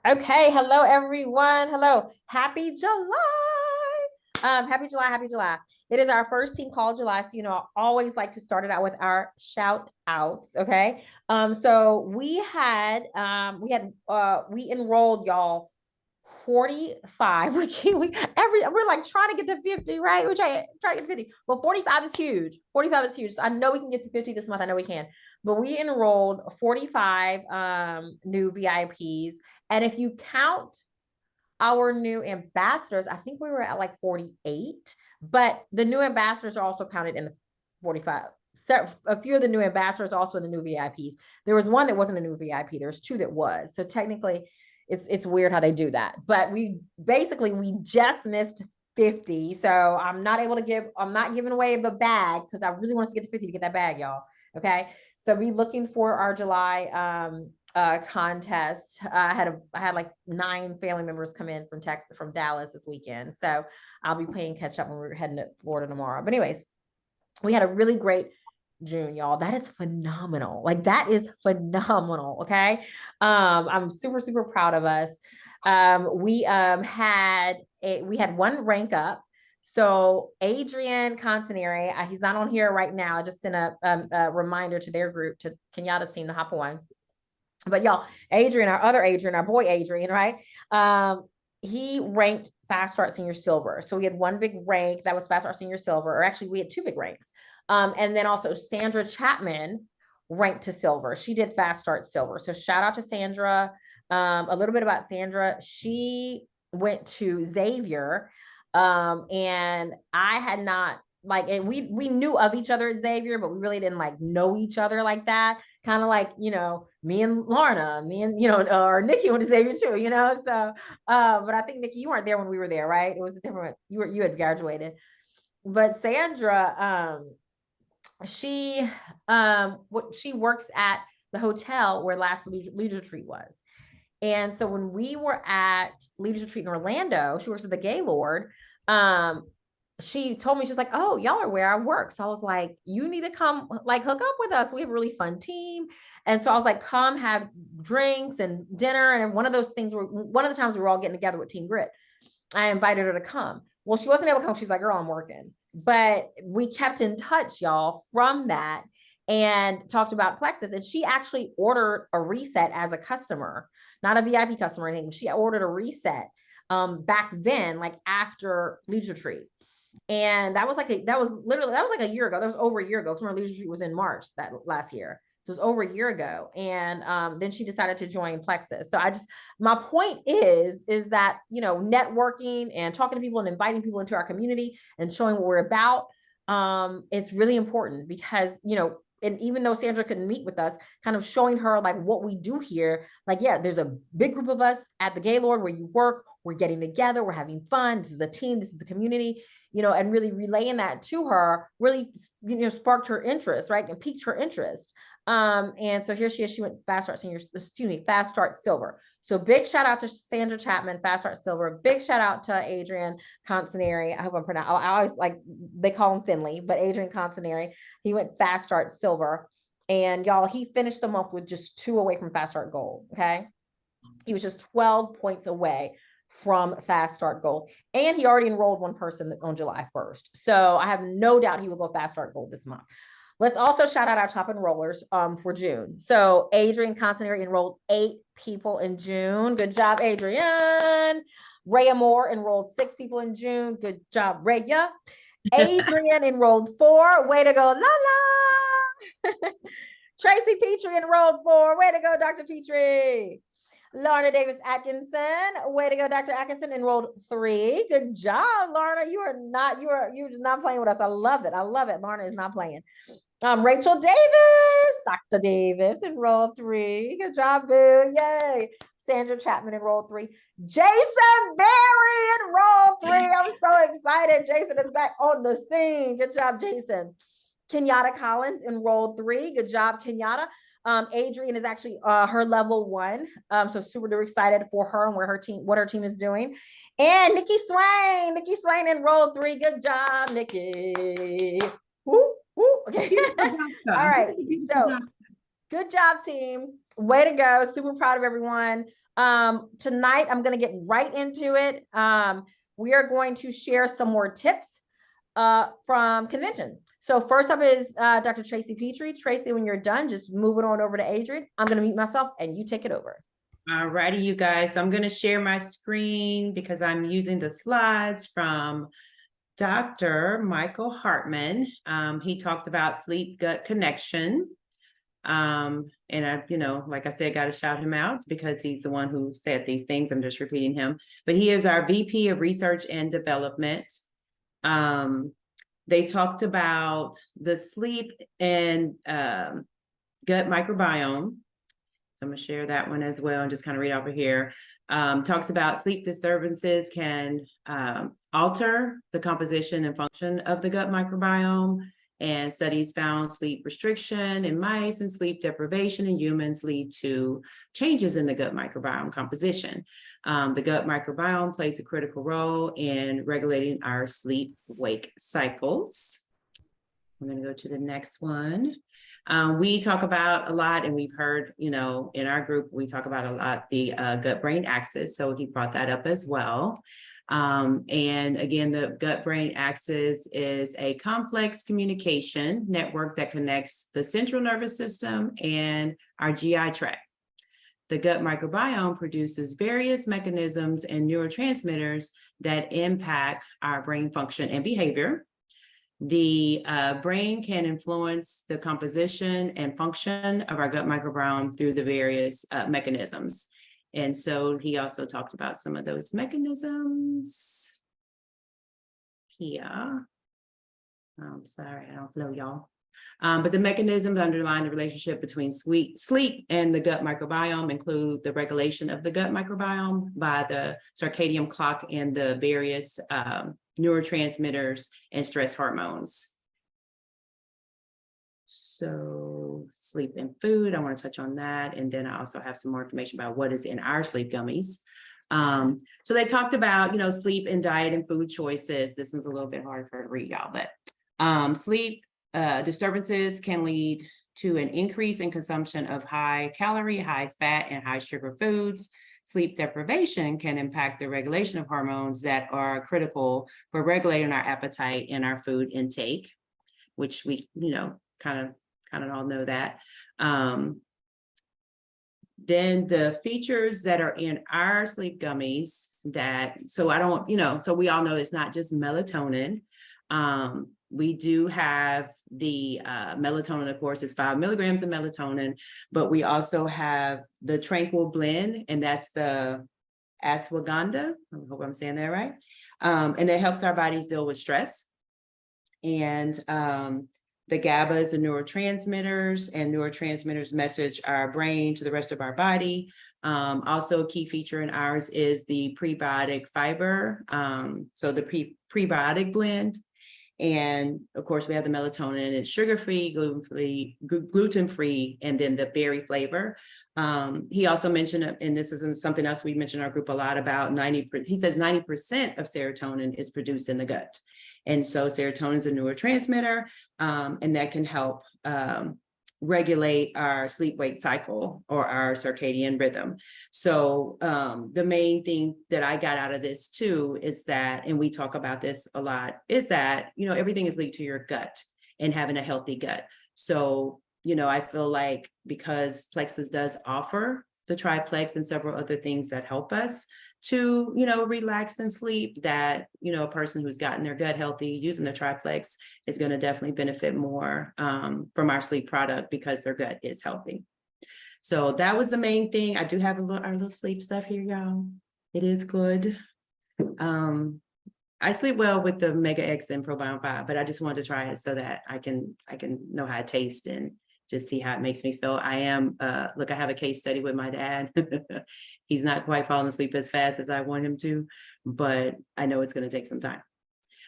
Okay, hello everyone. Hello. Happy July. Happy July, happy July. It is our first team call July. So, I always like to start it out with our shout outs. Okay. So we enrolled y'all 45. We're like trying to get to 50, right? We're trying to get to 50. But 45 is huge. 45 is huge. So I know we can get to 50 this month. I know we can. But we enrolled 45 new VIPs. And if you count our new ambassadors, I think we were at like 48, but the new ambassadors are also counted in the 45. So a few of the new ambassadors also in the new VIPs. There was one that wasn't a new VIP. There was two that was. So technically, it's weird how they do that. But we just missed 50. So I'm not giving away the bag because I really want us to get to 50 to get that bag, y'all. Okay. So be looking for our July contest. I had like 9 family members come in from Dallas this weekend. So I'll be playing catch up when we're heading to Florida tomorrow. But anyways, we had a really great June, y'all. That is phenomenal. Like that is phenomenal. Okay. I'm super, super proud of us. We had one rank up. So Adrian Contaneri, he's not on here right now. I just sent a reminder to their group, to Kenyatta's team, to hop on. But y'all, Adrian, our boy Adrian, right? He ranked Fast Start Senior Silver. So we had one big rank that was Fast Start Senior Silver, or actually we had 2 big ranks. And then also Sandra Chapman ranked to Silver. She did Fast Start Silver. So shout out to Sandra. A little bit about Sandra. She went to Xavier, and I had not and we knew of each other at Xavier, but we really didn't like know each other like that. Kind of like, me and Lorna, or Nikki went to Xavier too, So, but I think Nikki, you weren't there when we were there, right? It was a different, you had graduated. But Sandra, she works at the hotel where last Leaders Retreat was. And so when we were at Leaders Retreat in Orlando, she works at the Gaylord. She told me, she's like, oh, y'all are where I work. So I was like, you need to come like hook up with us. We have a really fun team. And so I was like, come have drinks and dinner. And one of the times we were all getting together with Team Grit, I invited her to come. Well, she wasn't able to come. She's like, girl, I'm working. But we kept in touch, y'all, from that, and talked about Plexus. And she actually ordered a reset as a customer, not a VIP customer or anything. She ordered a reset back then, like after Leaders Retreat. And that was like a year ago. That was over a year ago. Because Leaders Retreat was in March that last year. So it was over a year ago. And then she decided to join Plexus. So my point is that, networking and talking to people and inviting people into our community and showing what we're about, it's really important because, and even though Sandra couldn't meet with us, kind of showing her like what we do here, like, yeah, there's a big group of us at the Gaylord where you work, we're getting together, we're having fun. This is a team, this is a community, and really relaying that to her really, sparked her interest, right? And piqued her interest. And so here she is, she went Fast Start Silver. So big shout out to Sandra Chapman, Fast Start Silver. Big shout out to Adrian Contaneri. I hope I'm pronouncing, I always they call him Finley, but Adrian Contaneri, he went Fast Start Silver. And y'all, he finished the month with just 2 away from Fast Start Gold. Okay. He was just 12 points away from Fast Start Gold. And he already enrolled one person on July 1st. So I have no doubt he will go Fast Start Gold this month. Let's also shout out our top enrollers for June. So Adrian Contaneri enrolled 8 people in June. Good job, Adrian. Rhea Moore enrolled 6 people in June. Good job, Rhea. Adrian enrolled 4. Way to go, la. Tracy Petrie enrolled 4. Way to go, Dr. Petrie. Lorna Davis Atkinson, way to go, Dr. Atkinson, enrolled 3. Good job, Lorna. You were just not playing with us. I love it. Lorna is not playing. Rachel Davis, Dr. Davis enrolled 3. Good job, boo. Yay. Sandra Chapman enrolled 3. Jason Berry enrolled 3. I'm so excited. Jason is back on the scene. Good job, Jason. Kenyatta Collins enrolled 3. Good job, Kenyatta. Adrian is actually her level 1. So super duper excited for her and what her team is doing. And Nikki Swain enrolled 3. Good job, Nikki. Woo, woo. Okay. All right. So good job, team. way to go. Super proud of everyone. Tonight, I'm going to get right into it. We are going to share some more tips from convention. So first up is Dr. Tracy Petrie. Tracy, when you're done, just move it on over to Adrian. I'm going to mute myself and you take it over. All righty, you guys. So I'm going to share my screen because I'm using the slides from Dr. Michael Hartman. He talked about sleep-gut connection. And I, like I said, got to shout him out because he's the one who said these things. I'm just repeating him. But he is our VP of Research and Development. They talked about the sleep and gut microbiome. So I'm going to share that one as well and just kind of read over here. Talks about sleep disturbances can alter the composition and function of the gut microbiome. And studies found sleep restriction in mice and sleep deprivation in humans lead to changes in the gut microbiome composition. The gut microbiome plays a critical role in regulating our sleep-wake cycles. I'm going to go to the next one. We talk about a lot, and we've heard, in our group, we talk about a lot the gut-brain axis. So he brought that up as well. And again, the gut-brain axis is a complex communication network that connects the central nervous system and our GI tract. The gut microbiome produces various mechanisms and neurotransmitters that impact our brain function and behavior. The brain can influence the composition and function of our gut microbiome through the various mechanisms. And so he also talked about some of those mechanisms here. I'm sorry, I don't flow, y'all. But the mechanisms underlying the relationship between sleep and the gut microbiome include the regulation of the gut microbiome by the circadian clock and the various neurotransmitters and stress hormones. So sleep and food, I want to touch on that. And then I also have some more information about what is in our sleep gummies. So they talked about, sleep and diet and food choices. This one's a little bit harder for to read, y'all, but sleep disturbances can lead to an increase in consumption of high calorie, high fat, and high sugar foods. Sleep deprivation can impact the regulation of hormones that are critical for regulating our appetite and our food intake, which we, kind of all know that. Then the features that are in our sleep gummies so we all know it's not just melatonin. We do have the melatonin, of course, it's 5 milligrams of melatonin, but we also have the Tranquil blend, and that's the ashwagandha. I hope I'm saying that right. And that helps our bodies deal with stress. And the GABA is the neurotransmitters, and neurotransmitters message our brain to the rest of our body. Also, a key feature in ours is the prebiotic fiber. So the prebiotic blend. And of course, we have the melatonin. It's sugar-free, gluten-free, and then the berry flavor. He also mentioned, and this is something else we mentioned in our group a lot about, he says 90% of serotonin is produced in the gut. And so serotonin is a neurotransmitter, and that can help regulate our sleep-wake cycle or our circadian rhythm. So the main thing that I got out of this too is that, and we talk about this a lot, is that, everything is linked to your gut and having a healthy gut. So, I feel like because Plexus does offer the triplex and several other things that help us to, relax and sleep, that, a person who's gotten their gut healthy using the triplex is going to definitely benefit more from our sleep product because their gut is healthy. So that was the main thing. I do have our little sleep stuff here, y'all. It is good. I sleep well with the Mega X and Probiome 5, but I just wanted to try it so that I can know how it tastes and just see how it makes me feel. I am, look, I have a case study with my dad. He's not quite falling asleep as fast as I want him to, but I know it's going to take some time.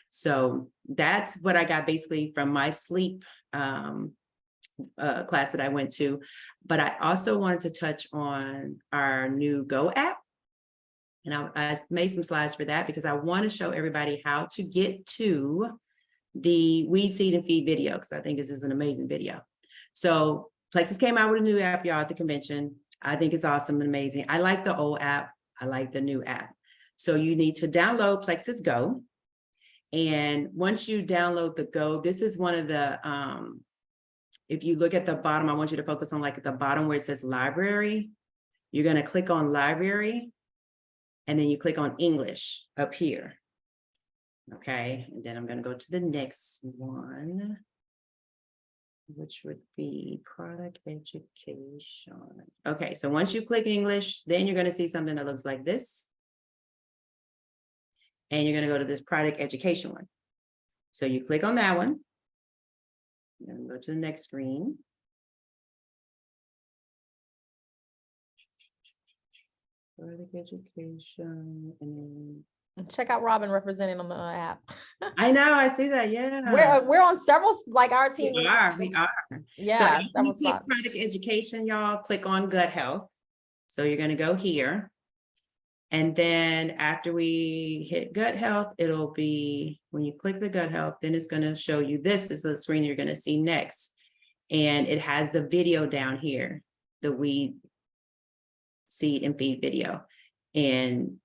So that's what I got basically from my sleep class that I went to. But I also wanted to touch on our new Go app. And I made some slides for that because I want to show everybody how to get to the Weed, Seed, and Feed video, because I think this is an amazing video. So Plexus came out with a new app, y'all, at the convention. I think it's awesome and amazing. I like the old app. I like the new app. So you need to download Plexus Go. And once you download the Go, this is one of the, if you look at the bottom, I want you to focus on like at the bottom where it says library. You're going to click on library, and then you click on English up here. Okay, and then I'm going to go to the next one, which would be product education. Okay, so once you click English, then you're going to see something that looks like this. And you're going to go to this product education one. So you click on that one. Then go to the next screen. Product education, and then Check out Robin representing on the app. I know, I see that, yeah. We're on several, like our team. We are. Yeah, So after you several click spots. product education, y'all, click on gut health. So you're gonna go here. And then after we hit gut health, it'll be, when you click the gut health, then it's gonna show you, this is the screen you're gonna see next. And it has the video down here, the weed, seed and feed video. And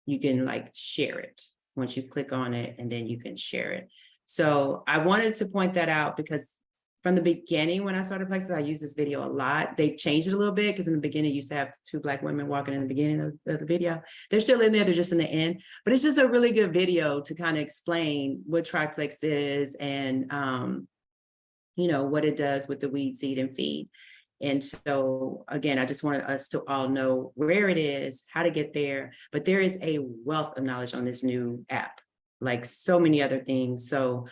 you can like share it once you click on it, and then you can share it. So I wanted to point that out because from the beginning, when I started Plexus, I used this video a lot. They've changed it a little bit because in the beginning, you used to have 2 Black women walking in the beginning of the video. They're still in there, they're just in the end, but it's just a really good video to kind of explain what Triplex is and, you know, what it does with the weed, seed, and feed. And so, again, I just wanted us to all know where it is, how to get there, but there is a wealth of knowledge on this new app, like so many other things. So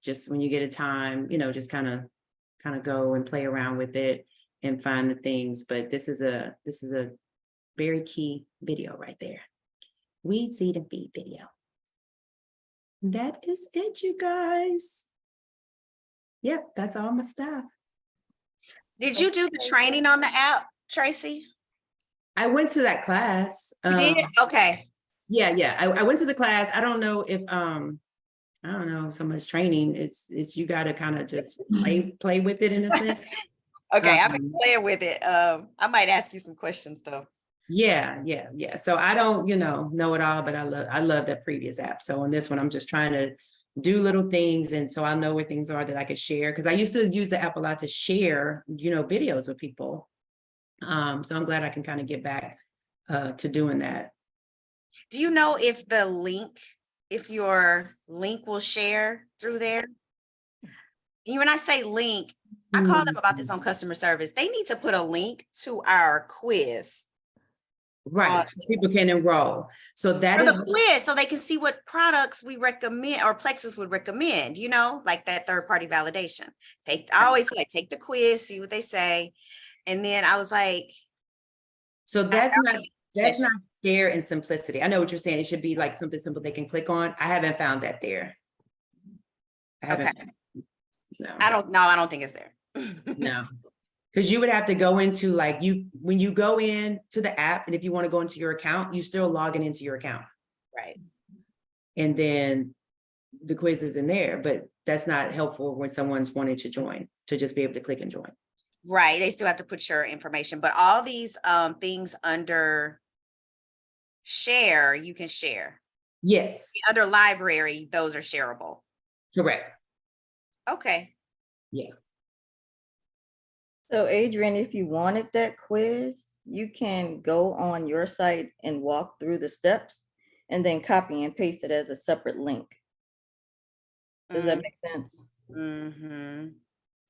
just when you get a time, you know, just kind of go and play around with it and find the things. But this is a very key video right there. Weed, seed, and feed video. That is it, you guys. Yep, that's all my stuff. Did you do the training on the app, Tracy? I went to that class. You did? Okay. Yeah. I went to the class. I don't know if I don't know, so much training. It's you got to kind of just play with it in a sense. Okay, I've been playing with it. I might ask you some questions though. Yeah. So I don't, know it all, but I love that previous app. So on this one, I'm just trying to do little things. And so I know where things are that I could share. Cause I used to use the app a lot to share, videos with people. So I'm glad I can kind of get back to doing that. Do you know if your link will share through there? And when I say link, I call them about this on customer service. They need to put a link to our quiz. Right, so people can enroll. So that For is the quiz, so they can see what products we recommend or Plexus would recommend, like that third-party validation. I always like take the quiz, see what they say. And then I was like, so that's not fair and simplicity. I know what you're saying. It should be like something simple they can click on. I haven't found that there. I haven't. Okay. No. I don't think it's there. No. Because you would have to go into when you go in to the app, and if you want to go into your account, you still logging into your account. Right. And then the quiz is in there, but that's not helpful when someone's wanting to join, to just be able to click and join. Right. They still have to put your information, but all these things under share, you can share. Yes. Under library, those are shareable. Correct. Okay. Yeah. So Adrian, if you wanted that quiz, you can go on your site and walk through the steps and then copy and paste it as a separate link. Does that make sense? Mm-hmm.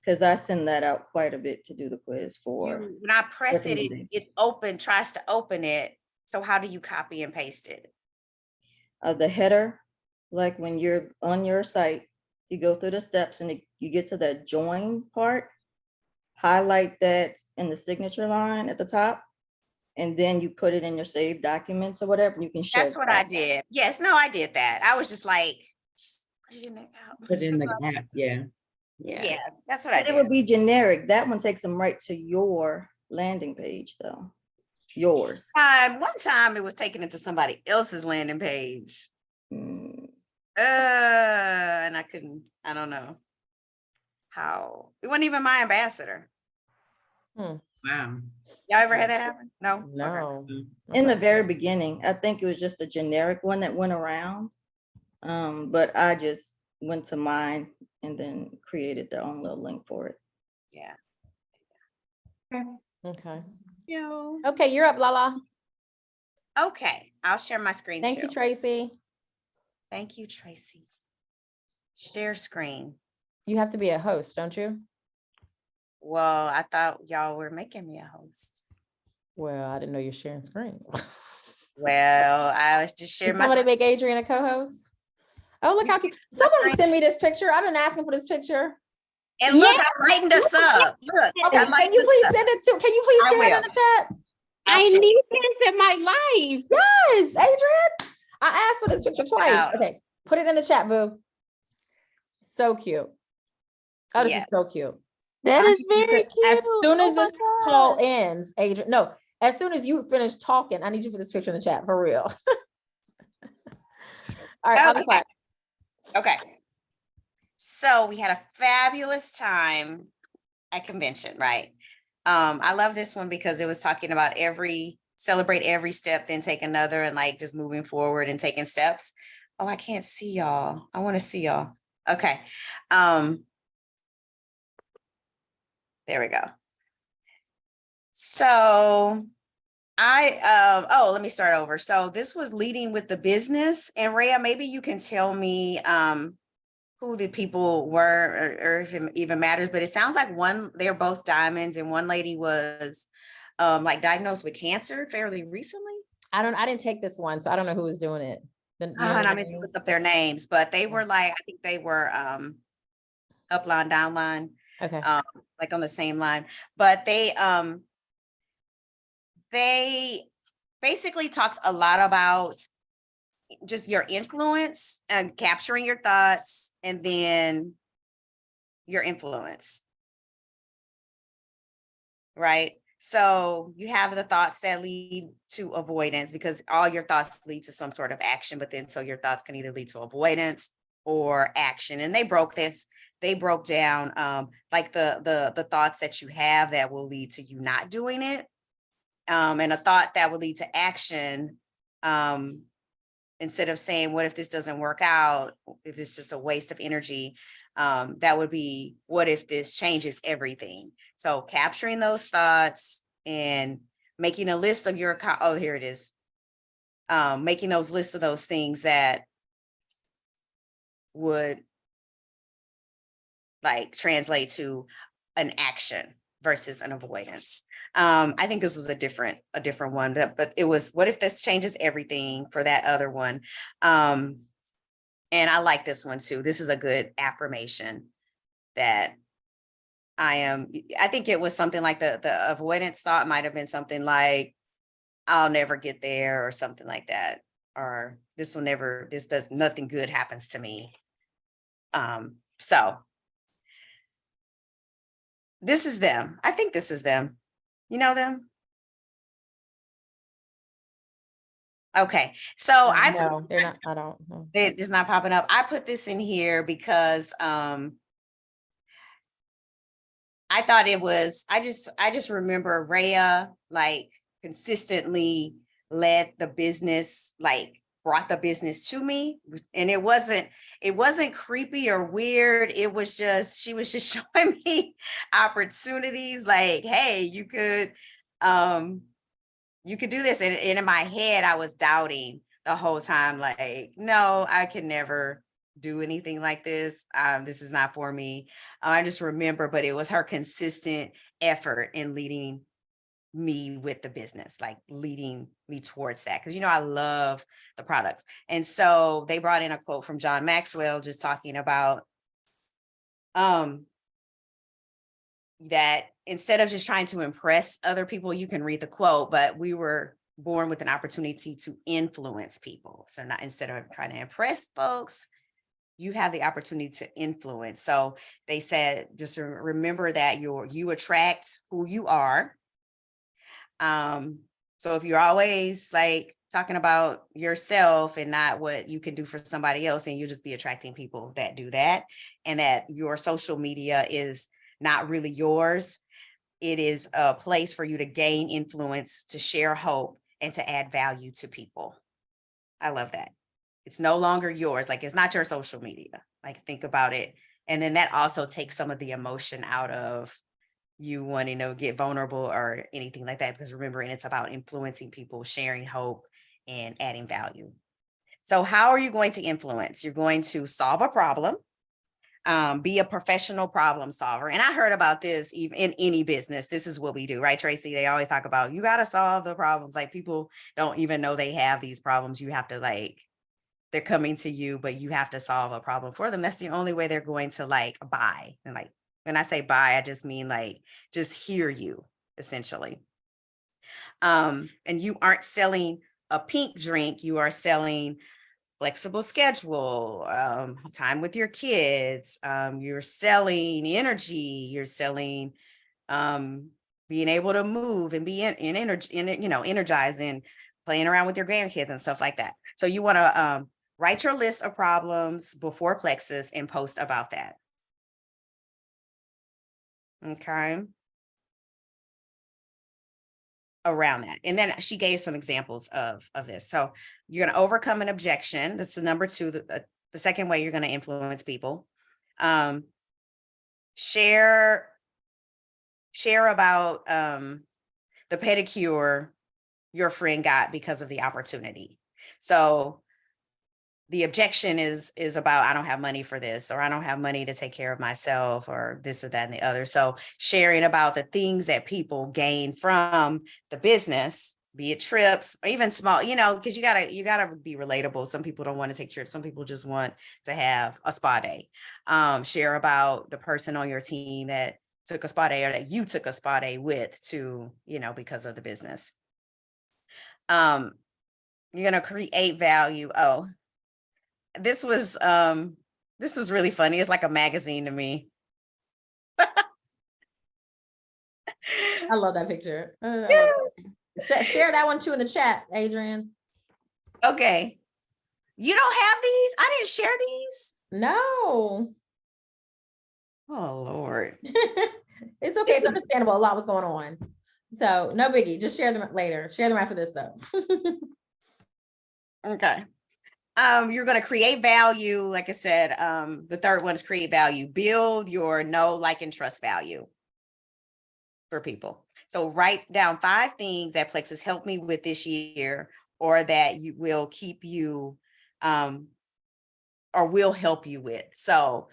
Because I send that out quite a bit to do the quiz for. When I press it, recommendation. tries to open it. So how do you copy and paste it? The header, like when you're on your site, you go through the steps and you get to that join part, highlight that in the signature line at the top, and then you put it in your saved documents or whatever. You can share. That's what I did. Yes, no, I did that. I was just like, put it in the app. Put it in the app. Yeah. Yeah, that's what I But did. it would be generic. That one takes them right to your landing page though. Yours. One time it was taken into somebody else's landing page. Mm. And I don't know how. It wasn't even my ambassador. Wow. Y'all ever had that happen? No? Okay. No. In the Okay. very beginning, I think it was just a generic one that went around. But I just went to mine and then created their own little link for it. Yeah. Okay. Yo. Okay, you're up, Lala. Okay, I'll share my screen Thank too. you, Tracy. Thank you, Tracy. Share screen. You have to be a host, don't you? Well, I thought y'all were making me a host. Well, I didn't know you're sharing screen. Well, I was just sharing Did my somebody screen. make Adrian a co-host? Oh, look You how can cute. do the Somebody screen. send me this picture. I've been asking for this picture. And look, I lightened us up. Look, Okay, I can lightened you us please up. send it to, can you please I share it will. in the chat? I'll I share. need this in my life. Yes, Adrian. I asked for this picture twice. Wow. Okay, put it in the chat, boo. So cute. Oh, this Yeah. is so cute. That I is need you to- very cute. As soon as Oh my this call God. ends, Adrian, no, as soon as you finish talking, I need you to put this picture in the chat for real. All right, I'll be Okay. quiet. Okay. So we had a fabulous time at convention, right? I love this one because it was talking about celebrate every step, then take another, and like just moving forward and taking steps. Oh, I can't see y'all. I want to see y'all. Okay. There we go. So let me start over. So this was leading with the business, and Rhea, maybe you can tell me who the people were, or if it even matters, but it sounds like they're both diamonds, and one lady was like diagnosed with cancer fairly recently. I didn't take this one, so I don't know who was doing it. Do you know And I their meant to names? look up their names, but they were like, I think they were upline, downline, Okay. like on the same line. But they basically talked a lot about just your influence and capturing your thoughts, and then your influence. Right? So you have the thoughts that lead to avoidance, because all your thoughts lead to some sort of action, but then so your thoughts can either lead to avoidance or action. And they broke down like the thoughts that you have that will lead to you not doing it. And a thought that will lead to action, instead of saying, what if this doesn't work out? If it's just a waste of energy, that would be, what if this changes everything? So capturing those thoughts and making a list of here it is. Making those lists of those things that would like translate to an action versus an avoidance. I think this was a different one, but it was, what if this changes everything, for that other one. And I like this one too. This is a good affirmation that I think it was something like the avoidance thought might have been something like, I'll never get there, or something like that. Or nothing good happens to me. So this is them. I think this is them. You know them? Okay. So No, they're not. I don't know. It's not popping up. I put this in here because I thought it was, I just remember Rhea like consistently led the business, like brought the business to me. And it wasn't creepy or weird. It was just, she was just showing me opportunities like, hey, you could do this. And in my head, I was doubting the whole time, like, no, I can never do anything like this. This is not for me. I just remember, but it was her consistent effort in leading me with the business, like leading me towards that. Cause I love the products. And so they brought in a quote from John Maxwell, just talking about that instead of just trying to impress other people, you can read the quote, but we were born with an opportunity to influence people. So not, instead of trying to impress folks, you have the opportunity to influence. So they said, just remember that you attract who you are. So if you're always like talking about yourself and not what you can do for somebody else, then you'll just be attracting people that do that, and that your social media is not really yours. it is a place for you to gain influence, to share hope, and to add value to people. I love that. It's no longer yours. Like, it's not your social media. Like, think about it. And then that also takes some of the emotion out of you wanting to get vulnerable or anything like that, because remembering it's about influencing people, sharing hope, and adding value. So how are you going to influence? You're going to solve a problem, be a professional problem solver. And I heard about this even in any business. This is what we do, right, Tracy? They always talk about, you got to solve the problems. Like, people don't even know they have these problems. You have to, like, they're coming to you, but you have to solve a problem for them. That's the only way they're going to, like, buy. And, like, when I say buy, I just mean, like, just hear you, essentially. And you aren't selling a pink drink, you are selling flexible schedule, time with your kids, you're selling energy, you're selling being able to move and be in energy, energized and playing around with your grandkids and stuff like that. So you want to write your list of problems before Plexus and post about that. Okay. Around that. And then she gave some examples of this. So you're going to overcome an objection. That's the number two, the second way you're going to influence people. Share about the pedicure your friend got because of the opportunity. So the objection is about, I don't have money for this, or I don't have money to take care of myself, or this or that and the other. So sharing about the things that people gain from the business, be it trips or even small, because you gotta be relatable. Some people don't want to take trips. Some people just want to have a spa day. Share about the person on your team that took a spa day, or that you took a spa day with, to, because of the business. You're gonna create value. Oh, this was really funny. It's like a magazine to me. I love that picture. I love that. Share that one too in the chat, Adrian. Okay. You don't have these? I didn't share these. No. Oh, Lord. It's okay. It's understandable. A lot was going on. So no biggie. Just share them later. Share them after this though. Okay. You're going to create value. Like I said, the third one is create value. Build your know, like, and trust value for people. So write down 5 things that Plexus helped me with this year, or that you will keep you, or will help you with. So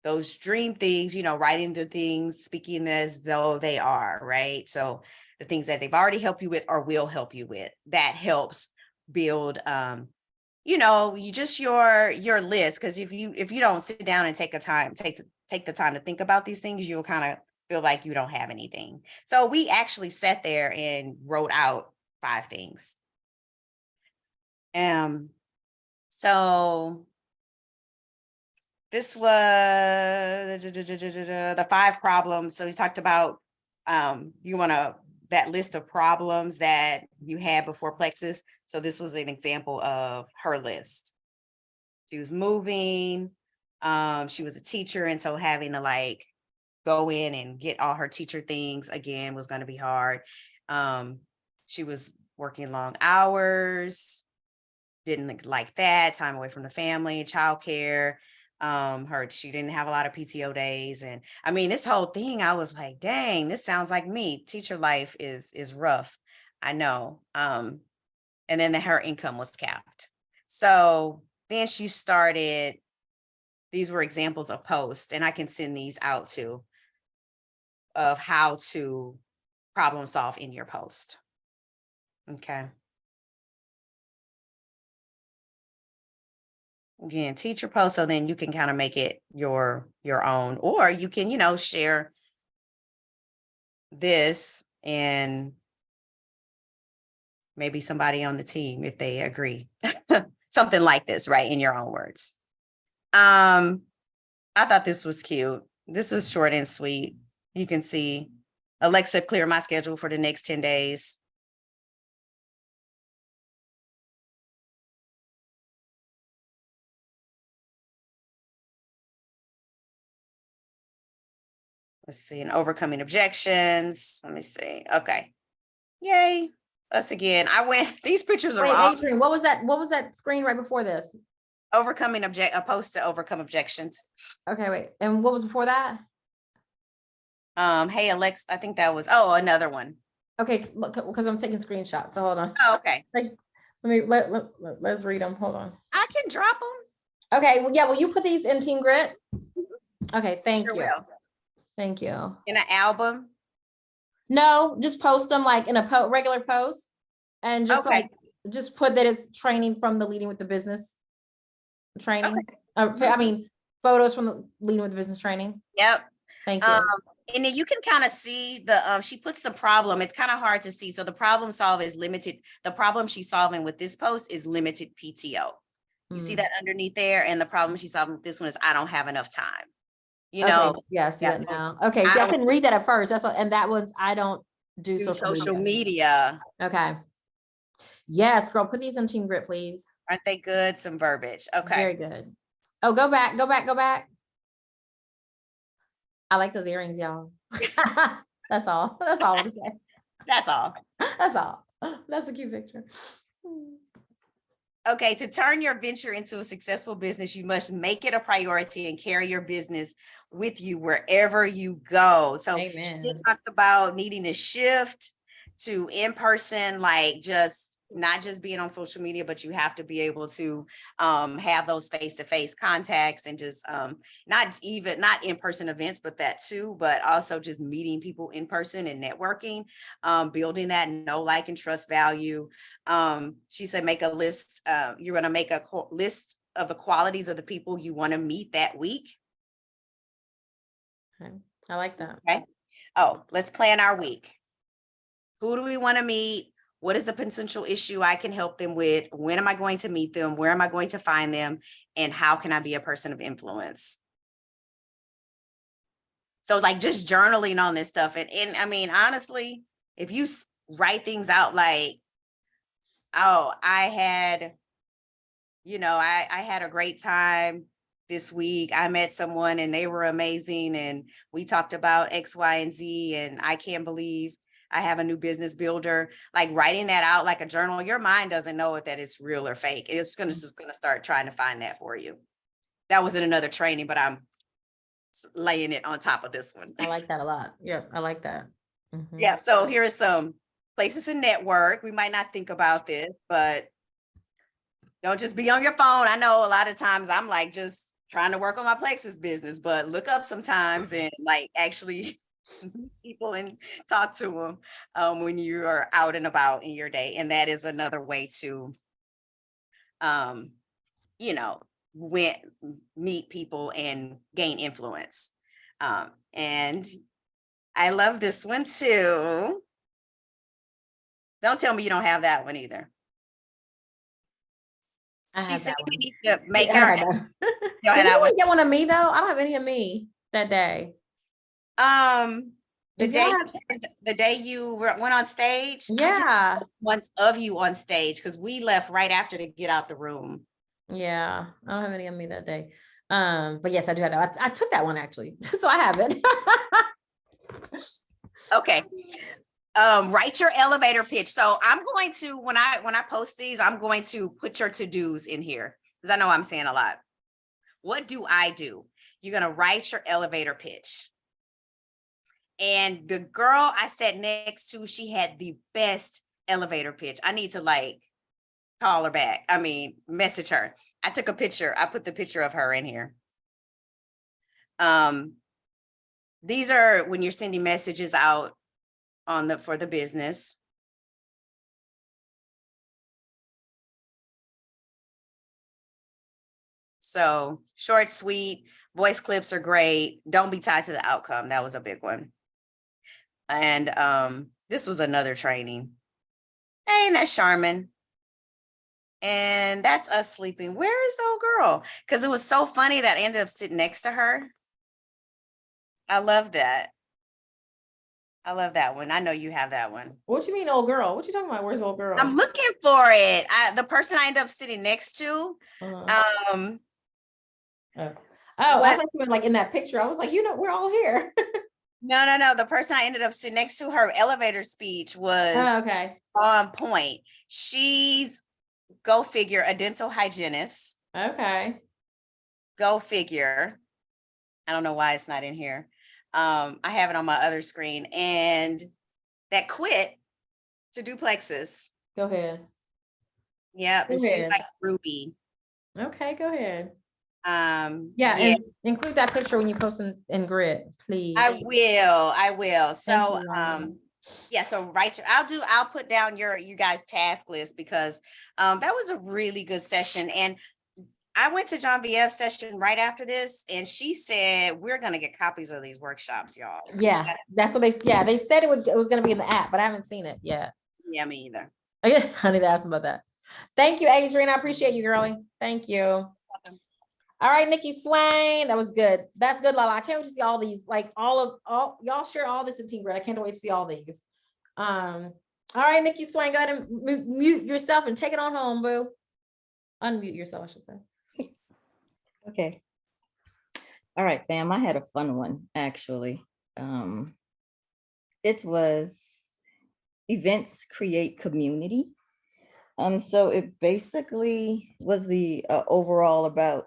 those dream things, writing the things, speaking as though they are, right? So the things that they've already helped you with or will help you with, that helps build, you just your list. Because if you don't sit down and take the time to think about these things, you'll kind of feel like you don't have anything. So we actually sat there and wrote out 5 things. So this was the 5 problems. So we talked about, you want that list of problems that you had before Plexus. So this was an example of her list. She was moving. She was a teacher. And so having to, like, go in and get all her teacher things again was going to be hard. She was working long hours, didn't like that, time away from the family, childcare. She didn't have a lot of PTO days. And I mean, this whole thing, I was like, dang, this sounds like me. Teacher life is rough. I know. And then her income was capped. So then she started, these were examples of posts, and I can send these out too, of how to problem solve in your post. Okay. Again, teacher post, so then you can kind of make it your own, or you can, share this and maybe somebody on the team, if they agree, something like this, right, in your own words. I thought this was cute. This is short and sweet. You can see, Alexa, clear my schedule for the next 10 days. let's see, and overcoming objections. Let me see. Okay. Yay. Us again. I went, these pictures are Wait, all Adrian, what was that? What was that screen right before this? a post to overcome objections. Okay, wait. And what was before that? Hey, Alex, I think that was, oh, another one. Okay, look, because I'm taking screenshots. So hold on. Oh, okay. Let's read them. Hold on. I can drop them. Okay, well, yeah, will you put these in Team Grit? Okay, thank Sure you. will. Thank you. In an album. No, just post them like in a regular post and just Okay. like, just put that it's training from the Leading with the Business training. I mean, photos from the Leading with the Business training. Yep. Thank you. And then you can kind of see the, she puts the problem, it's kind of hard to see. So the problem solve is limited. The problem she's solving with this post is limited PTO. You see Mm. that underneath there? And the problem she's solving with this one is I don't have enough time. You Okay, know, yes, yeah. yeah, now. Okay, see, I couldn't read that at first. That's what, and that one's, I don't do do social social media. media. Okay. Yes, girl, put these in Team Grit, please. Aren't they good? Some verbiage. Okay. Very good. Oh, go back, go back, go back. I like those earrings, y'all. That's all. That's all I want to say. That's all. That's all. That's a cute picture. Okay, to turn your venture into a successful business, you must make it a priority and carry your business with you wherever you go. So she Amen. talked about needing to shift to in-person, like just not just being on social media, but you have to be able to have those face-to-face contacts and just not in-person events, but that too, but also just meeting people in person and networking, building that know, like, and trust value. She said, make a list. You're going to make a list of the qualities of the people you want to meet that week. Okay. I like that. Okay. Oh, let's plan our week. Who do we want to meet? What is the potential issue I can help them with? When am I going to meet them? Where am I going to find them? And how can I be a person of influence? So like just journaling on this stuff. And I mean, honestly, if you write things out like, oh, I had a great time this week. I met someone and they were amazing. And we talked about X, Y, and Z. And I can't believe I have a new business builder. Like writing that out like a journal, your mind doesn't know if that is real or fake. It's just gonna start trying to find that for you. That wasn't another training, but I'm laying it on top of this one. I like that a lot. Yeah, I like that. Mhm. Yeah, so here are some places to network. We might not think about this, but don't just be on your phone. I know a lot of times I'm like just trying to work on my Plexus business, but look up sometimes and like actually meet people and talk to them when you are out and about in your day. And that is another way to, meet people and gain influence. And I love this one too. Don't tell me you don't have that one either. I She have said that we one. need to make Yeah, her. I know. You Did had that one. anyone get one of me though? I don't have any of me that day. The If y'all day you went on stage. Yeah. Once of you on stage because we left right after to get out the room. Yeah, I don't have any of me that day. But yes, I do have that. I took that one actually, so I have it. Okay. Write your elevator pitch. So I'm going to, when I post these, I'm going to put your to-dos in here because I know I'm saying a lot. What do I do? You're going to write your elevator pitch. And the girl I sat next to, she had the best elevator pitch. I need to like call her back. I mean, message her. I took a picture. I put the picture of her in here. These are when you're sending messages out for the business. So short, sweet, voice clips are great. Don't be tied to the outcome. That was a big one. And this was another training. Hey, that's Charmin. And that's us sleeping. Where is the old girl? Because it was so funny that I ended up sitting next to her. I love that. I love that one. I know you have that one. What you mean, old girl? What you talking about? Where's old girl? I'm looking for it. The person I ended up sitting next to. Oh, I thought you were like in that picture. I was like, we're all here. No. The person I ended up sitting next to, her elevator speech was Oh, okay. on point. She's, go figure, a dental hygienist. Okay. Go figure. I don't know why it's not in here. I have it on my other screen, and that quit to do Plexus. Go ahead. Yep, and Go she's ahead. like Ruby. Okay, go ahead. Yeah, And include that picture when you post in Grid, please. I will. So, you, Rhonda. yeah, so I'll put down you guys' task list, because that was a really good session. And I went to John VF's session right after this, and she said, we're gonna get copies of these workshops, y'all. Yeah, that's what they said it was gonna be in the app, but I haven't seen it yet. Yeah, me either. Okay, I need to ask them about that. Thank you, Adrian. I appreciate you, girlie. Thank you. All right, Nikki Swain, that was good. That's good, Lala. I can't wait to see all these. Like all y'all share all this in Team Grid. I can't wait to see all these. All right, Nikki Swain, go ahead and mute yourself and take it on home, boo. Unmute yourself, I should say. Okay. All right, fam. I had a fun one, actually. It was events create community. So it basically was the overall about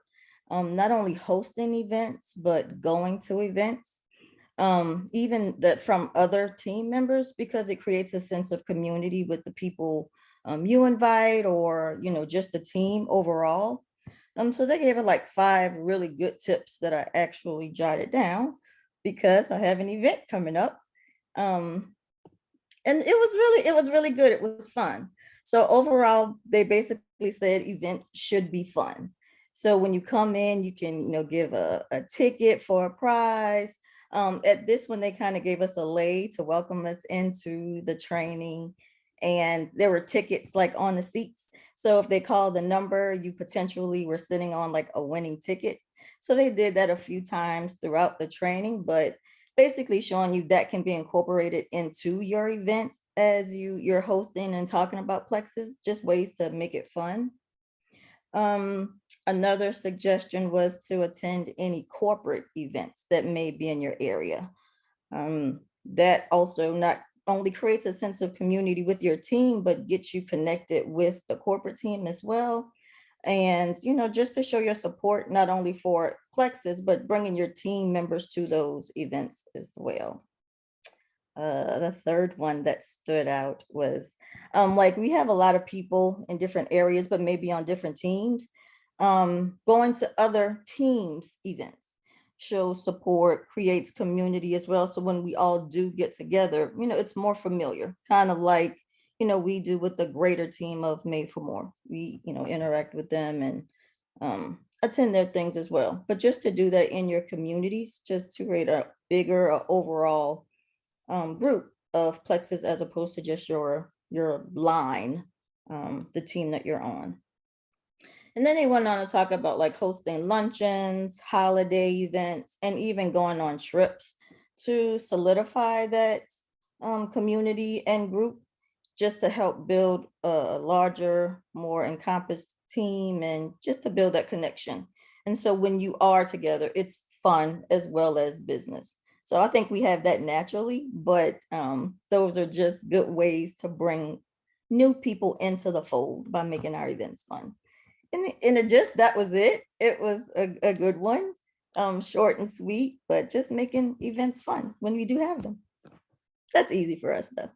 not only hosting events, but going to events, even that from other team members, because it creates a sense of community with the people you invite, or, just the team overall. So they gave it like 5 really good tips that I actually jotted down, because I have an event coming up. And it was really good. It was fun. So overall, they basically said events should be fun. So when you come in, you can, give a ticket for a prize. At this one, they kind of gave us a lei to welcome us into the training. And there were tickets like on the seats. So if they called the number, you potentially were sitting on like a winning ticket. So they did that a few times throughout the training, but basically showing you that can be incorporated into your event as you're hosting and talking about Plexus, just ways to make it fun. Another suggestion was to attend any corporate events that may be in your area. That also not only creates a sense of community with your team, but gets you connected with the corporate team as well. And, just to show your support, not only for Plexus, but bringing your team members to those events as well. The third one that stood out was, like, we have a lot of people in different areas, but maybe on different teams. Going to other teams' events shows support, creates community as well. So when we all do get together, it's more familiar, kind of like, we do with the greater team of Made for More. We, interact with them and attend their things as well. But just to do that in your communities, just to create a bigger overall group of Plexus, as opposed to just your line, the team that you're on. And then they went on to talk about like hosting luncheons, holiday events, and even going on trips to solidify that community and group, just to help build a larger, more encompassed team, and just to build that connection. And so when you are together, it's fun as well as business. So I think we have that naturally, but those are just good ways to bring new people into the fold by making our events fun. And that was it. It was a good one, short and sweet, but just making events fun when we do have them. That's easy for us though.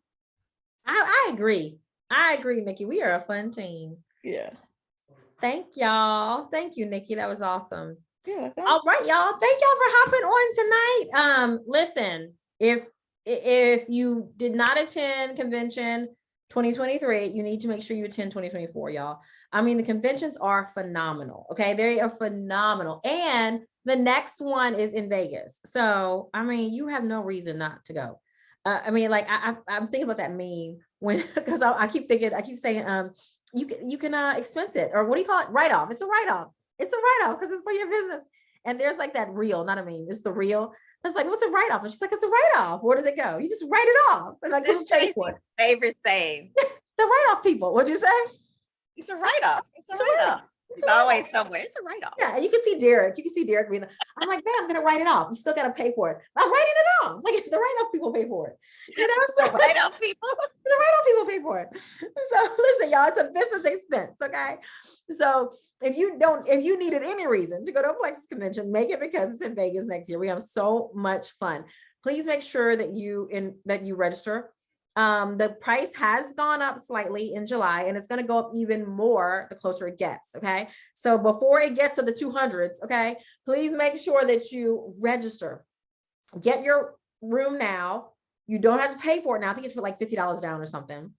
I agree. I agree, Nikki. We are a fun team. Yeah. Thank y'all. Thank you, Nikki. That was awesome. Yeah. All right, y'all. Thank y'all for hopping on tonight. Listen, if you did not attend convention 2023, you need to make sure you attend 2024, y'all. I mean, the conventions are phenomenal. Okay, they are phenomenal. And the next one is in Vegas. So, I mean, you have no reason not to go. I mean, like I'm thinking about that meme when, because I keep saying, you can expense it, or what do you call it? Write off. It's a write off. It's a write off because it's for your business. And there's like that reel, not a meme. It's the reel. It's like, what's a write off? And she's like, it's a write off. Where does it go? You just write it off. And like, That's Tracy's favorite saying. the write off people. What'd you say? It's a write off. It's a write off. It's always somewhere. It's a write-off. Yeah, and you can see Derek. You can see Derek reading. I'm like, man, I'm gonna write it off. You still gotta pay for it. I'm writing it off. Like the write-off people pay for it. You know, so The write-off people. the write-off people pay for it. So listen, y'all, it's a business expense. Okay. So if you needed any reason to go to a Plexus convention, make it because it's in Vegas next year. We have so much fun. Please make sure that you register. The price has gone up slightly in July, and it's going to go up even more the closer it gets. Okay. So before it gets to the 200s, okay, please make sure that you register. Get your room now. You don't have to pay for it now. I think it's like $50 down or something.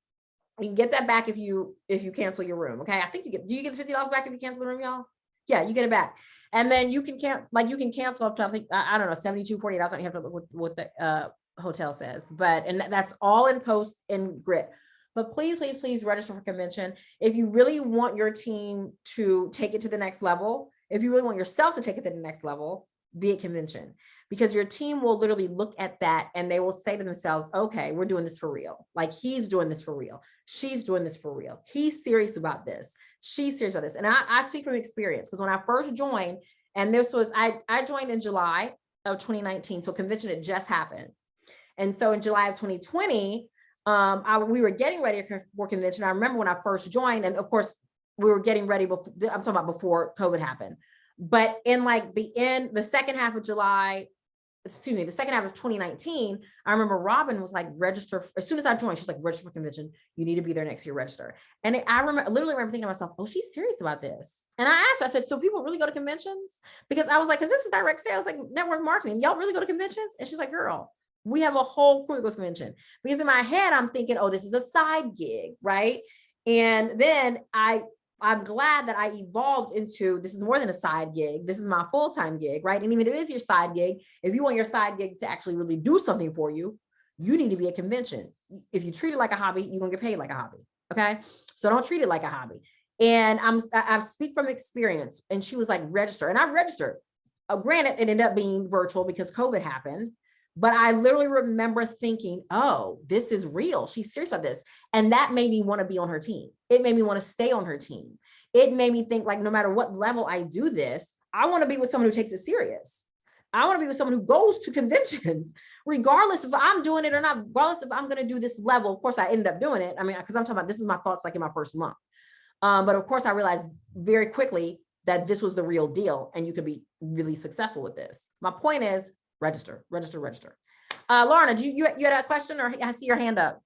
You can get that back if you cancel your room. Okay. I think do you get the $50 back if you cancel the room, y'all? Yeah, you get it back. And then you can cancel up to, I think, I don't know, 72, 48. That's what you have to look what the hotel says, and that's all in post in Grit. But please, please, please register for convention. If you really want your team to take it to the next level, if you really want yourself to take it to the next level, be at convention, because your team will literally look at that and they will say to themselves, okay, we're doing this for real. Like, he's doing this for real. She's doing this for real. He's serious about this. She's serious about this. And I speak from experience, because when I first joined, and this was, I joined in July of 2019. So convention had just happened. And so in July of 2020, we were getting ready for convention. I remember when I first joined, and of course we were getting ready before, I'm talking about before COVID happened. But in like the second half of 2019, I remember Robin was like, register. As soon as I joined, she's like, register for convention. You need to be there next year, register. And I literally remember thinking to myself, oh, she's serious about this. And I asked her, I said, so people really go to conventions? Because I was like, because this is direct sales, like network marketing. Y'all really go to conventions? And she's like, girl, we have a whole crew that goes to convention. Because in my head, I'm thinking, oh, this is a side gig, right? And then I'm glad that I evolved into, this is more than a side gig. This is my full-time gig, right? And even if it is your side gig, if you want your side gig to actually really do something for you, you need to be at convention. If you treat it like a hobby, you're gonna get paid like a hobby, okay? So don't treat it like a hobby. And I speak from experience. And she was like, register. And I registered. Granted, it ended up being virtual because COVID happened. But I literally remember thinking, oh, this is real. She's serious about this. And that made me want to be on her team. It made me want to stay on her team. It made me think, like, no matter what level I do this, I want to be with someone who takes it serious. I want to be with someone who goes to conventions, regardless if I'm doing it or not, regardless if I'm going to do this level. Of course, I ended up doing it. I mean, because I'm talking about, this is my thoughts like in my first month. But of course, I realized very quickly that this was the real deal and you could be really successful with this. My point is, register. Lorna, you had a question, or I see your hand up?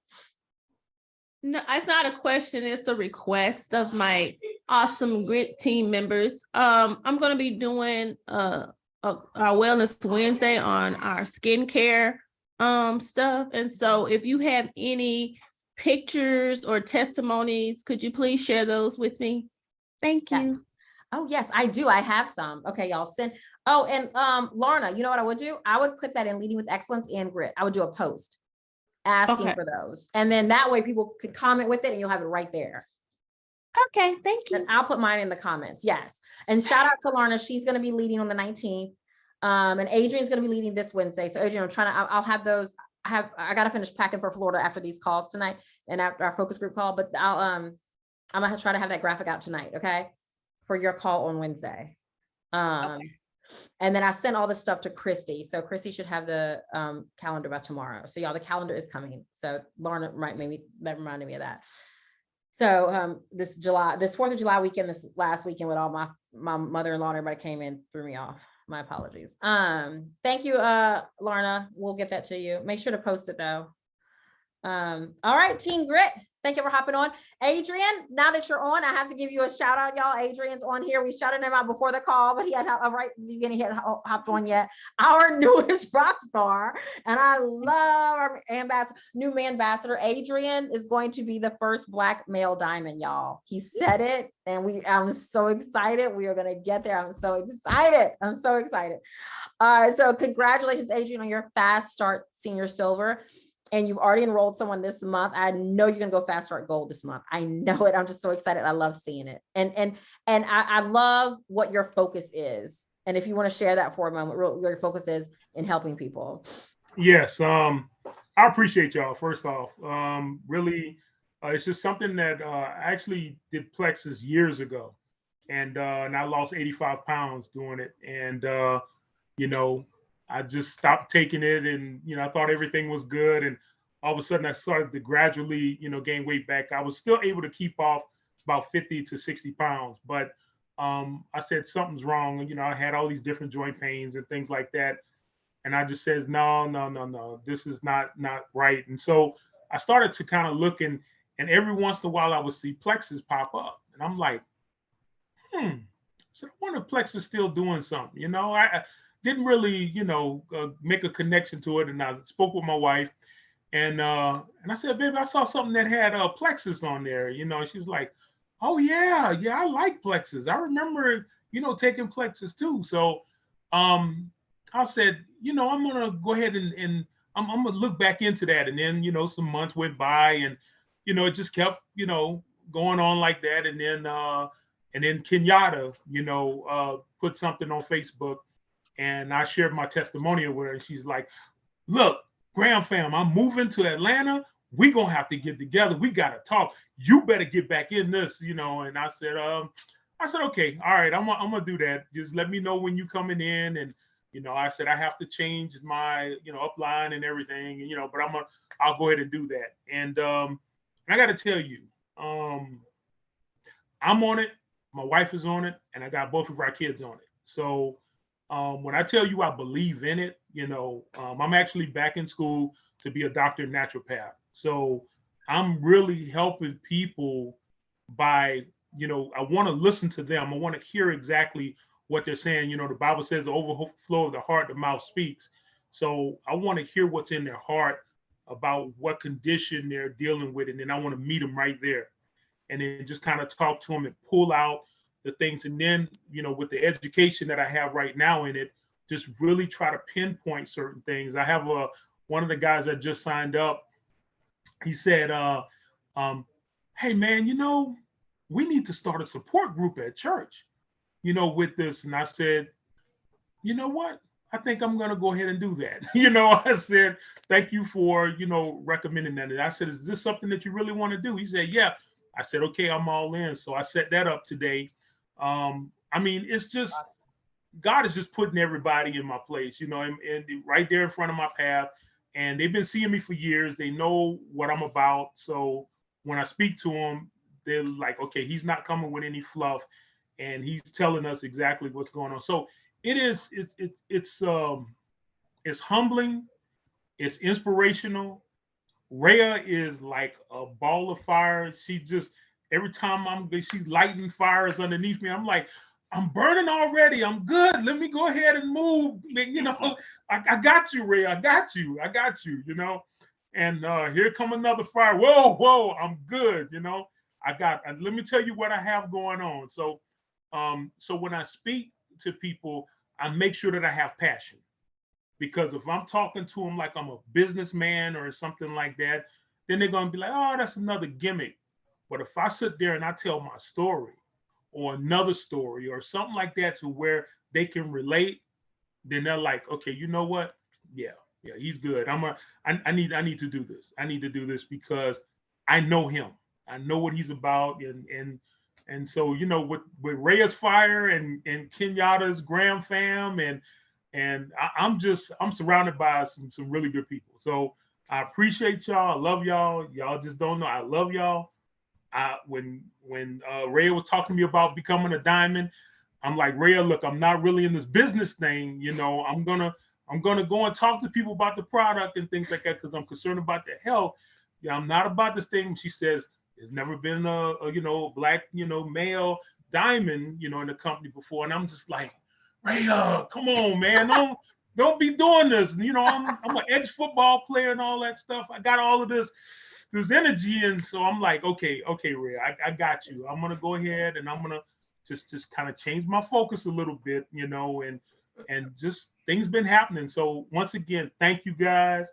No, it's not a question. It's a request of my awesome Grit team members. I'm going to be doing our Wellness Wednesday on our skincare stuff. And so if you have any pictures or testimonies, could you please share those with me? Thank you. Yes. Oh, yes, I do. I have some. Okay, y'all send. Oh, and Lorna, you know what I would do? I would put that in Leading with Excellence and Grit. I would do a post asking for those. And then that way people could comment with it and you'll have it right there. Okay, thank you. And I'll put mine in the comments. Yes. And shout out to Lorna. She's going to be leading on the 19th. And Adrian's going to be leading this Wednesday. So Adrian, I'll have those. I got to finish packing for Florida after these calls tonight and after our focus group call, but I'm going to try to have that graphic out tonight. Okay. For your call on Wednesday. Okay. And then I sent all this stuff to Christy. So Christy should have the calendar by tomorrow. So y'all, the calendar is coming. So Lorna that reminded me of that. So this 4th of July weekend, this last weekend with all my mother-in-law and everybody came in, threw me off. My apologies. Thank you, Lorna. We'll get that to you. Make sure to post it though. All right, Team Grit. Thank you for hopping on. Adrian, now that you're on, I have to give you a shout out, y'all. Adrian's on here. We shouted him out before the call, but he had right at the beginning, he hadn't hopped on yet. Our newest rock star, and I love our new ambassador. Adrian is going to be the first Black male diamond, y'all. He said it, and I'm so excited. We are going to get there. I'm so excited. All right, so congratulations, Adrian, on your fast start senior silver. And you've already enrolled someone this month. I know you're gonna go fast start gold this month. I know it. I'm just so excited. I love seeing it. And I love what your focus is. And if you want to share that for a moment, what your focus is in helping people. Yes, I appreciate y'all. First off, really, it's just something that I actually did Plexus years ago, and I lost 85 pounds doing it. And you know, I just stopped taking it, and I thought everything was good, and all of a sudden I started to gradually, gain weight back. I was still able to keep off about 50 to 60 pounds, but I said something's wrong. I had all these different joint pains and things like that, and I just says no, this is not right. And so I started to kind of look, and every once in a while I would see plexus pop up, and I'm like, so I wonder if Plex is still doing something. I didn't really, make a connection to it. And I spoke with my wife, and I said, baby, I saw something that had Plexus on there. She was like, oh yeah, I like Plexus. I remember, taking Plexus too. So I said, I'm gonna go ahead and I'm gonna look back into that. And then, some months went by, and it just kept, going on like that. And then Kenyatta, put something on Facebook, and I shared my testimonial with her. And she's like, look, Graham fam, I'm moving to Atlanta. We're going to have to get together. We got to talk. You better get back in this, And I said, okay, all right, I'm going to do that. Just let me know when you coming in. And, I said, I have to change my, upline and everything, but I'll go ahead and do that. And I got to tell you, I'm on it. My wife is on it, and I got both of our kids on it. So when I tell you I believe in it, I'm actually back in school to be a doctor of naturopath. So I'm really helping people by, I want to listen to them. I want to hear exactly what they're saying. The Bible says the overflow of the heart, the mouth speaks. So I want to hear what's in their heart about what condition they're dealing with, and then I want to meet them right there. And then just kind of talk to them and pull out the things. And then, with the education that I have right now in it, just really try to pinpoint certain things. I have one of the guys that just signed up. He said, hey man, we need to start a support group at church, with this. And I said, you know what? I think I'm going to go ahead and do that. I said, thank you for, recommending that. And I said, is this something that you really want to do? He said, yeah. I said, okay, I'm all in. So I set that up today. It's just, God is just putting everybody in my place, and right there in front of my path. And they've been seeing me for years. They know what I'm about. So when I speak to them, they're like, okay, he's not coming with any fluff, and he's telling us exactly what's going on. So it's humbling. It's inspirational. Rhea is like a ball of fire. She just, every time she's lighting fires underneath me. I'm like, I'm burning already. I'm good. Let me go ahead and move. I got you, Rhea. I got you. And here come another fire. Whoa, I'm good. Let me tell you what I have going on. So, so when I speak to people, I make sure that I have passion. Because if I'm talking to them like I'm a businessman or something like that, then they're going to be like, oh, that's another gimmick. But if I sit there and I tell my story or another story or something like that to where they can relate, then they're like, okay, you know what? Yeah, he's good. I need to do this. I need to do this because I know him. I know what he's about. And so, with Rhea's Fire and Kenyatta's Graham fam and I'm surrounded by some really good people. So I appreciate y'all. I love y'all. Y'all just don't know. I love y'all. When Rhea was talking to me about becoming a diamond, I'm like, Rhea, look, I'm not really in this business thing. I'm gonna go and talk to people about the product and things like that because I'm concerned about their health. Yeah, I'm not about this thing. She says there's never been a black male diamond in the company before, and I'm just like, Rhea, come on, man. Don't be doing this. I'm an ex-football player and all that stuff. I got all of this energy. And so I'm like, okay, Rhea, I got you. I'm going to go ahead and I'm going to just kind of change my focus a little bit, and just things been happening. So once again, thank you guys.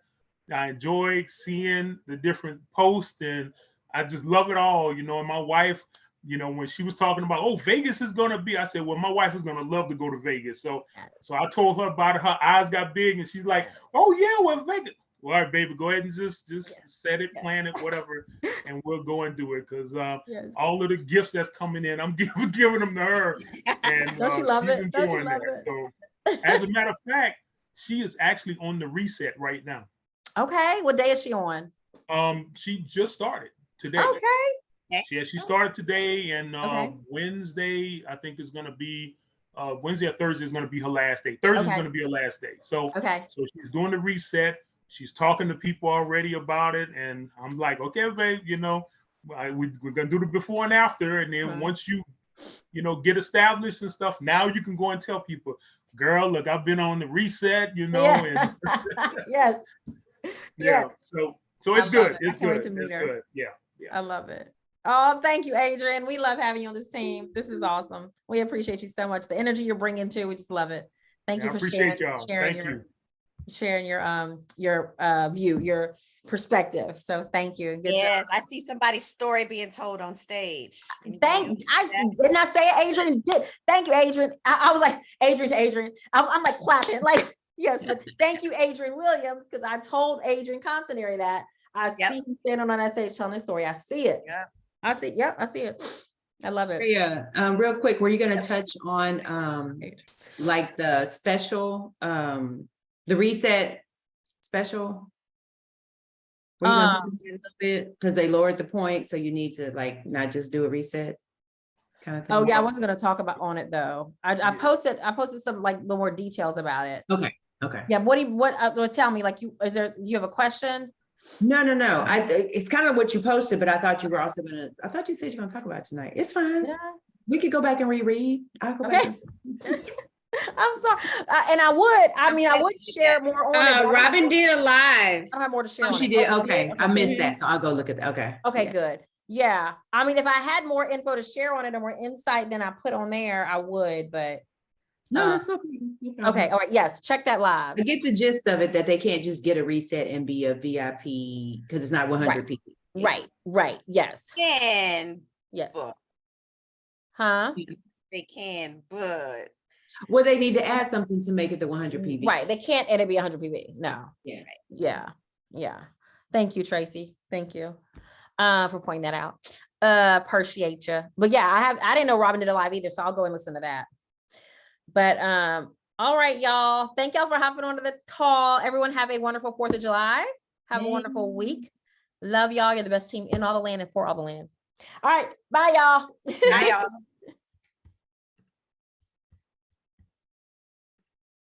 I enjoyed seeing the different posts and I just love it all, and my wife, when she was talking about, oh, Vegas is going to be, I said, well, my wife is going to love to go to Vegas. So I told her about it. Her eyes got big and she's like, oh yeah, well, Vegas. Well, all right, baby, go ahead and just set it, Yeah. plan it, whatever, and we'll go and do it. Cause Yes. all of the gifts that's coming in, I'm giving them to her, and Don't you love she's it? Don't you enjoying love that. it? So, as a matter of fact, she is actually on the reset right now. Okay, what day is she on? She just started today. Okay. She started today, and Okay. Wednesday I think is going to be Wednesday or Thursday is going to be her last day. Thursday is Okay. going to be her last day. So Okay. she's doing the reset. She's talking to people already about it, and I'm like, okay, babe, we're gonna do the before and after, and then Uh-huh. once you get established and stuff, now you can go and tell people, girl, look, I've been on the reset, and Yeah. Yes. yeah. So I it's love good. it. I It's can't wait good. to meet It's her. good. Yeah. I love it. Oh, thank you, Adrian. We love having you on this team. This is awesome. We appreciate you so much. The energy you're bringing too, we just love it. Thank Yeah, you I for appreciate y'all. sharing Thank you. your view, your perspective. So thank you. Good Yes, job. I see somebody's story being told on stage. Didn't I say it, Adrian? Thank you, Adrian. I was like Adrian to Adrian. I'm like clapping, like yes. But thank you, Adrian Williams, because I told Adrian Consinary that I Yep. see him standing on that stage telling his story. I see it. Yeah. I see. Yep, I see it. I love it. Yeah, real quick, were you gonna touch on like the special, the reset special? Were you gonna touch on that a little bit? Because they lowered the point, so you need to like not just do a reset kind of thing. Oh yeah, I wasn't gonna talk about on it though. I Yeah. posted some like little more details about it. Okay. Yeah. Tell me, like, you have a question? No. It's kind of what you posted, but I thought you were also I thought you said you're gonna talk about it tonight. It's fine. Yeah. We could go back and reread. I'll go Okay. back. I'm sorry. And I would share more on it. but I don't- Robin did a live. I don't have more to share Oh, on she it. did. Oh, Okay. I missed that. So I'll go look at that. Okay. Okay, Yeah. good. Yeah. I mean, if I had more info to share on it and more insight than I put on there, I would, but No, that's okay. No problem. okay. All right. Yes. Check that live. I get the gist of it that they can't just get a reset and be a VIP because it's not 100 people. Right. Right. Yes. Can, Yes. but Huh? they can, but Well, they need to add something to make it the 100 PB. Right. They can't, and it be 100 PB. No. Yeah. Yeah. Yeah. Thank you, Tracy. Thank you for pointing that out. Appreciate you. But yeah, I didn't know Robin did a live either, so I'll go and listen to that. But all right, y'all. Thank y'all for hopping onto the call. Everyone have a wonderful 4th of July. Have a wonderful week. Love y'all. You're the best team in all the land and for all the land. All right. Bye, y'all. now y'all.